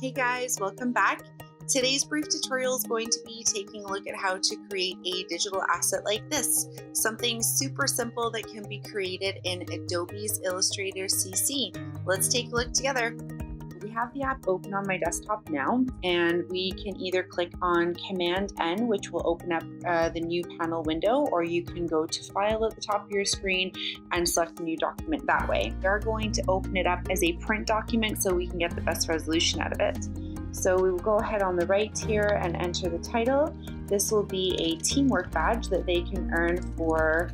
Hey guys, welcome back. Today's brief tutorial is going to be taking a look at how to create a digital asset like this. Something super simple that can be created in Adobe's Illustrator CC. Let's take a look together. We have the app open on my desktop now, and we can either click on Command N, which will open up the new panel window, or you can go to File at the top of your screen and select the new document that way. We're going to open it up as a print document so we can get the best resolution out of it. So we will go ahead on the right here and enter the title. This will be a teamwork badge that they can earn for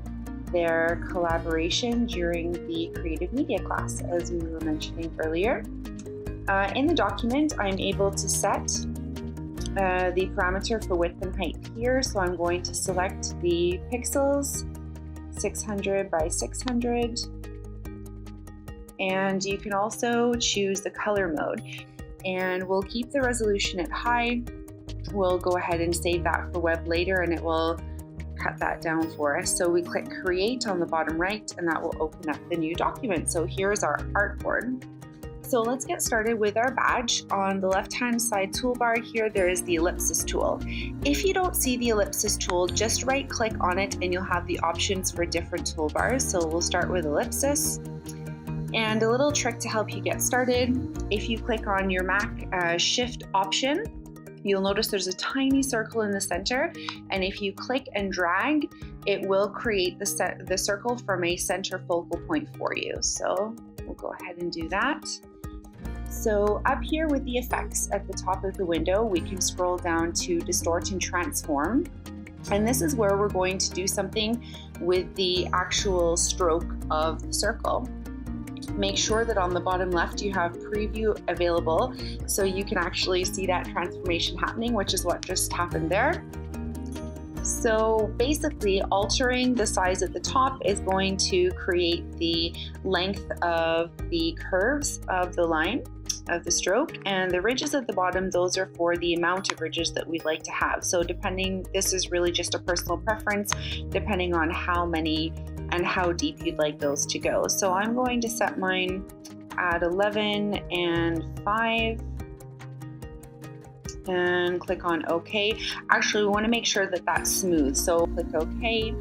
their collaboration during the creative media class, as we were mentioning earlier. In the document, I'm able to set the parameter for width and height here. So I'm going to select the pixels, 600 by 600. And you can also choose the color mode. And we'll keep the resolution at high. We'll go ahead and save that for web later, and it will cut that down for us. So we click Create on the bottom right, and that will open up the new document. So here's our artboard. So let's get started with our badge. On the left-hand side toolbar here, there is the ellipsis tool. If you don't see the ellipsis tool, just right-click on it and you'll have the options for different toolbars. So we'll start with ellipsis. And a little trick to help you get started, if you click on your Mac Shift option, you'll notice there's a tiny circle in the center, and if you click and drag, it will create the circle from a center focal point for you. So we'll go ahead and do that. So up here with the effects at the top of the window, we can scroll down to Distort and Transform. And this is where we're going to do something with the actual stroke of the circle. Make sure that on the bottom left you have preview available so you can actually see that transformation happening, which is what just happened there. So basically, altering the size at the top is going to create the length of the curves of the line of the stroke, and the ridges at the bottom, those are for the amount of ridges that we'd like to have. So this is really just a personal preference depending on how many and how deep you'd like those to go. So I'm going to set mine at 11 and 5 and click on OK. Actually, we want to make sure that that's smooth. So click OK.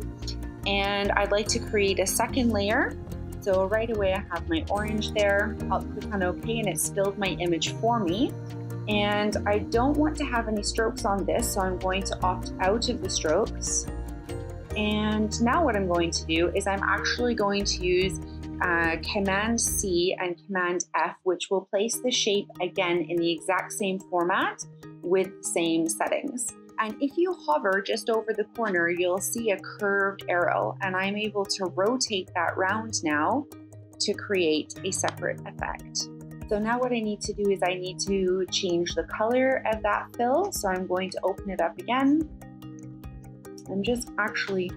And I'd like to create a second layer. So right away I have my orange there. I'll click on OK and it's filled my image for me. And I don't want to have any strokes on this, so I'm going to opt out of the strokes. And now what I'm going to do is I'm actually going to use Command C and Command F, which will place the shape again in the exact same format with the same settings. And if you hover just over the corner, you'll see a curved arrow, and I'm able to rotate that round now to create a separate effect. So now what I need to do is I need to change the color of that fill. So I'm going to open it up again. I'm just actually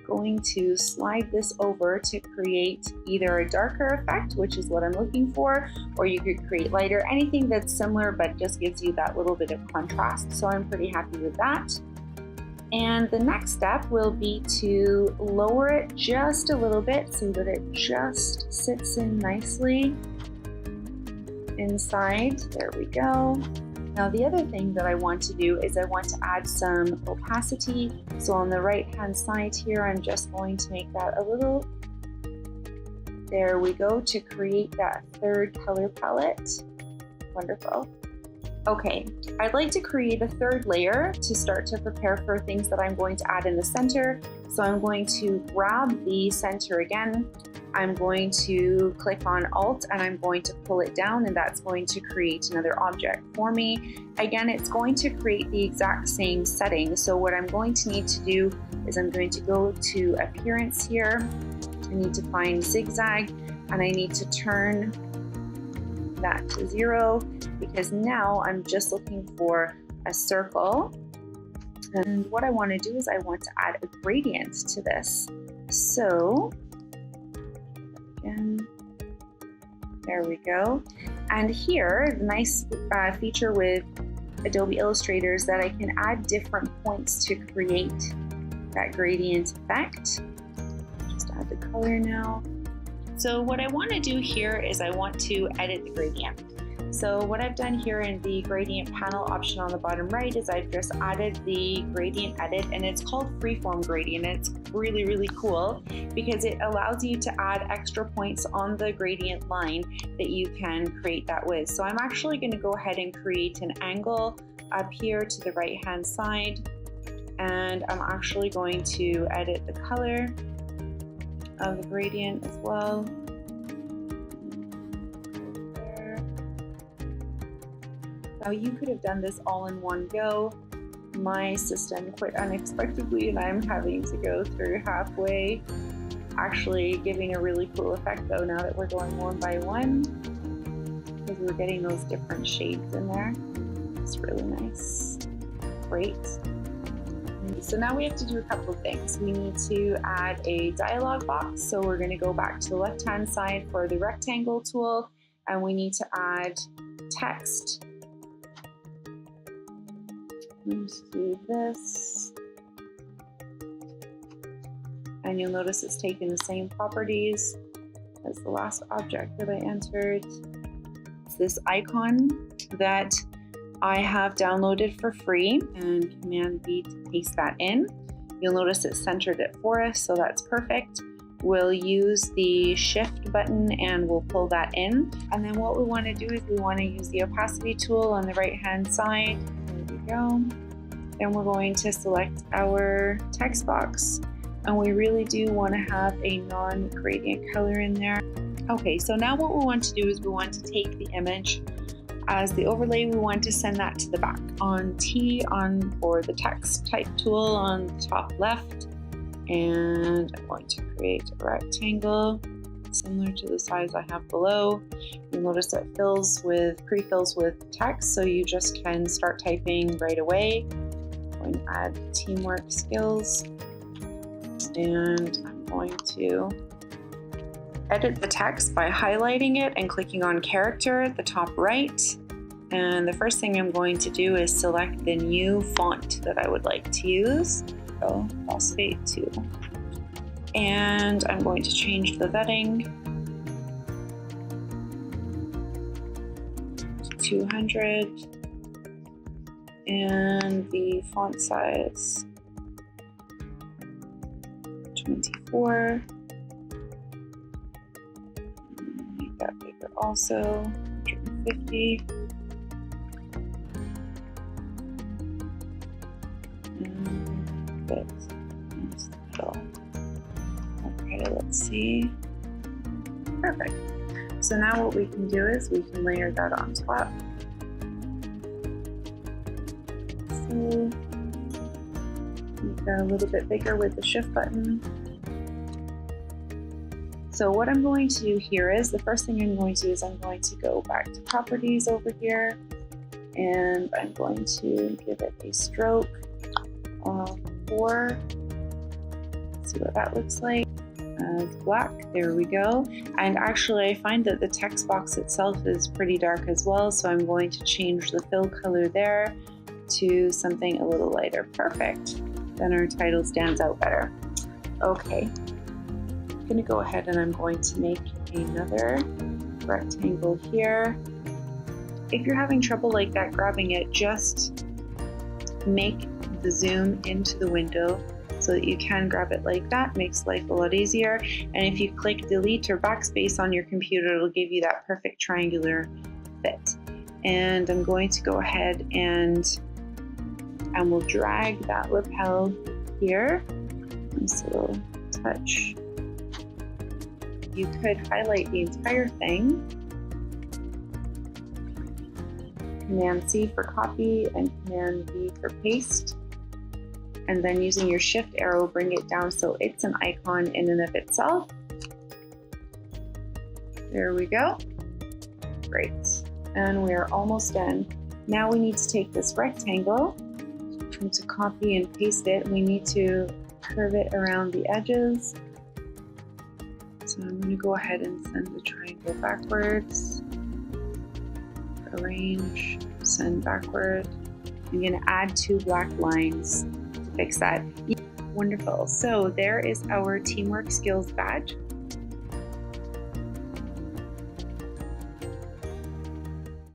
going to slide this over to create either a darker effect, which is what I'm looking for, or you could create lighter, anything that's similar but just gives you that little bit of contrast. So I'm pretty happy with that. And the next step will be to lower it just a little bit so that it just sits in nicely inside. There we go. Now the other thing that I want to do is I want to add some opacity. So on the right hand side here, I'm just going to make that a little, there we go, to create that third color palette. Wonderful. Okay, I'd like to create a third layer to start to prepare for things that I'm going to add in the center. So I'm going to grab the center again. I'm going to click on Alt and I'm going to pull it down, and that's going to create another object for me. Again, it's going to create the exact same setting. So what I'm going to need to do is I'm going to go to Appearance here. I need to find Zigzag, and I need to turn that to 0 because now I'm just looking for a circle. And what I want to do is I want to add a gradient to this. So and there we go. And here, the nice feature with Adobe Illustrator is that I can add different points to create that gradient effect. Just add the color now. So what I want to do here is I want to edit the gradient. So what I've done here in the gradient panel option on the bottom right is I've just added the gradient edit, and it's called freeform gradient. It's really, really cool because it allows you to add extra points on the gradient line that you can create that with. So I'm actually going to go ahead and create an angle up here to the right hand side, and I'm actually going to edit the color of the gradient as well. Now you could have done this all in one go. My system quit unexpectedly and I'm having to go through halfway. Actually giving a really cool effect though now that we're going one by one, because we're getting those different shades in there. It's really nice. Great. So now we have to do a couple of things. We need to add a dialog box. So we're going to go back to the left hand side for the rectangle tool, and we need to add text. Let's do this, and you'll notice it's taken the same properties as the last object that I entered. It's this icon that I have downloaded for free, and Command B to paste that in. You'll notice it centered it for us, so that's perfect. We'll use the Shift button and we'll pull that in. And then what we want to do is we want to use the opacity tool on the right hand side. There we go. Then we're going to select our text box, and we really do want to have a non-gradient color in there. Okay, so now what we want to do is we want to take the image as the overlay. We want to send that to the back. On T for the text type tool on the top left, and I'm going to create a rectangle similar to the size I have below. You'll notice it pre-fills with text, so you just can start typing right away. I'm going to add teamwork skills, and I'm going to edit the text by highlighting it and clicking on character at the top right. And the first thing I'm going to do is select the new font that I would like to use. So Phosphate 2. And I'm going to change the vetting to 200 and the font size 24. Make that bigger also, 150. And fit into the middle. Okay, let's see. Perfect. So now what we can do is we can layer that on top. So make that a little bit bigger with the Shift button. So what I'm going to do here is, the first thing I'm going to do is I'm going to go back to properties over here, and I'm going to give it a stroke of 4. Let's see what that looks like. Black, there we go. And actually I find that the text box itself is pretty dark as well, so I'm going to change the fill color there to something a little lighter. Perfect. Then our title stands out better. Okay. I'm going to go ahead and I'm going to make another rectangle here. If you're having trouble like that grabbing it, just make the zoom into the window so that you can grab it like that. Makes life a lot easier. And if you click delete or backspace on your computer, it'll give you that perfect triangular fit. And I'm going to go ahead and we'll drag that lapel here. Nice little touch. You could highlight the entire thing. Command C for copy and Command V for paste. And then using your Shift arrow, bring it down so it's an icon in and of itself. There we go. Great. And we're almost done. Now we need to take this rectangle and to copy and paste it. We need to curve it around the edges. So I'm going to go ahead and send the triangle backwards. Arrange, send backward. I'm going to add 2 black lines to fix that. Wonderful. So there is our Teamwork Skills badge.